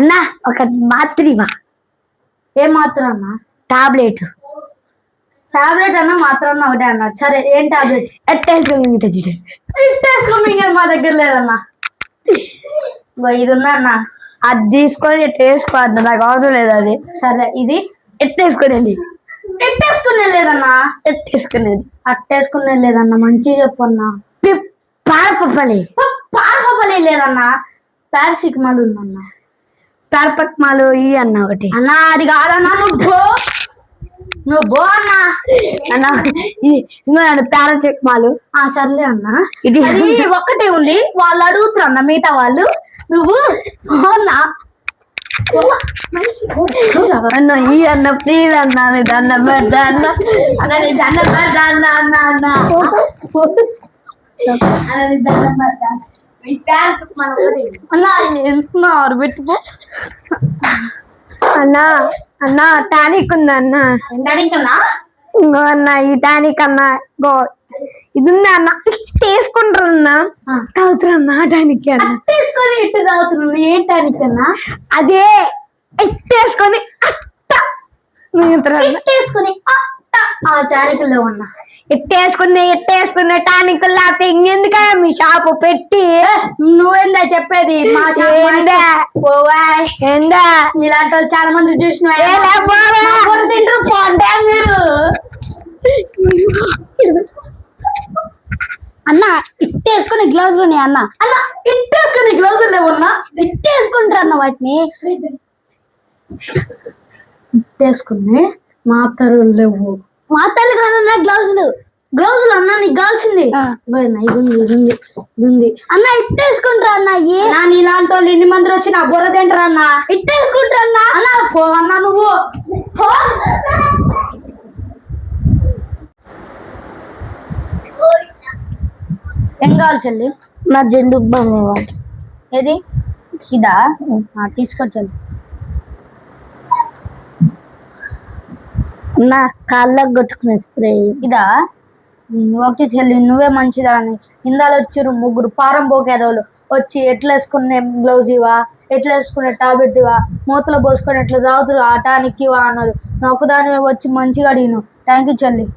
అన్న ఒక మాత్రివా. ఏం మాత్రం అన్న? టాబ్లెట్. టాబ్లెట్ అన్న మాత్రం అన్న ఒకటే అన్న. సరే ఏం టాబ్లెట్? ఇట్టేసుకో మా దగ్గర లేదన్నా. ఇది ఉందా అన్న? అది తీసుకొని ఎట్టేసుకోవద్దు, నాకు అవసరం లేదు అది. సరే ఇది ఎట్టేసుకునేది. ఎట్టేసుకునే లేదన్నా. ఎట్టేసుకునేది. అట్టేసుకునే లేదన్నా. మంచిగా చెప్పన్నా. పారపప్పలి. పారపప్పలి లేదన్నా. పారాసిటమాల్ ఉందన్నా. పారపక్మాలు ఈ అన్న ఒకటి. అన్న అది కాదన్నా. నువ్వు బో అన్నా. అన్న పారాసిటమాలు. సర్లే అన్న. ఇది ఒక్కటే ఉంది, వాళ్ళు అడుగుతారు అన్న మిగతా వాళ్ళు. నువ్వు అన్నా అన్న ఈ అన్న ప్లీజ్ అన్న, దండ పెడతా అన్న. దండ పెడతా అన్న. అన్న అన్న వెళ్తున్నారు పెట్టుకో అన్న. అన్న టానిక్ ఉందా అన్న? టానిక్ అన్నా? ఇంకో అన్న ఈ టానిక్ అన్న ఇది ఉందా అన్న? తీసుకుంటారు అన్న. తాగుతున్నా టానిక్ అన్న. తీసుకొని ఇట్టు తాగుతున్నాను. ఏం టానిక్ అన్నా? అదే ఎట్టేసుకొని ఎట్టేసుకొని ఆ టానిక్ లేవు అన్న. ఎట్టేసుకునే టానిక్ లేకపోతే ఇంకెందుక మీ షాపు పెట్టి? నువ్వేందా చెప్పేది? మా ఏందా మీలాంటి వాళ్ళు చాలా మంది చూసిన తింటారు. పోంటే మీరు అన్న ఇట్టేసుకుని గ్లౌజులు ఉన్నాయి అన్న. అన్న ఇట్టేసుకుని గ్లౌజులు లేవన్నా. ఇట్టేసుకుంటారు అన్న వాటిని. ఇట్టేసుకుని మాత్రలు లేవు. మాత్రలు కాదన్న గ్లౌజులు. గ్లౌజులు అన్న నీకు కావాల్సింది ఇది అన్న. ఇట్టేసుకుంటారా అన్న? నీలాంటి వాళ్ళు ఎన్ని మంది వచ్చి నా బుర్ర తింటారా అన్న? ఇట్టేసుకుంటారా అన్న? అన్న పో అన్న. నువ్వు ఏం కావాలి చెల్లి? నా జెండు బాగా. ఏది ఇదా? తీసుకొచ్చాలి. నా కాళ్ళకు కొట్టుకునే స్ప్రే ఇదా? ఓకే చెల్లి, నువ్వే మంచిదా అని. ఇందాలు వచ్చిర్రు ముగ్గురు పారం పోకేదోళ్ళు వచ్చి ఎట్లా వేసుకునే గ్లౌజ్ ఇవా, ఎట్లా వేసుకునే టాబ్లెట్ ఇవా, మూతలో పోసుకొని ఎట్లా తాగుతురు ఆ టానిక్ ఇవా అన్నారు. నాకు దాని వచ్చి మంచిగా అడిగిను. థ్యాంక్ యూ చెల్లి.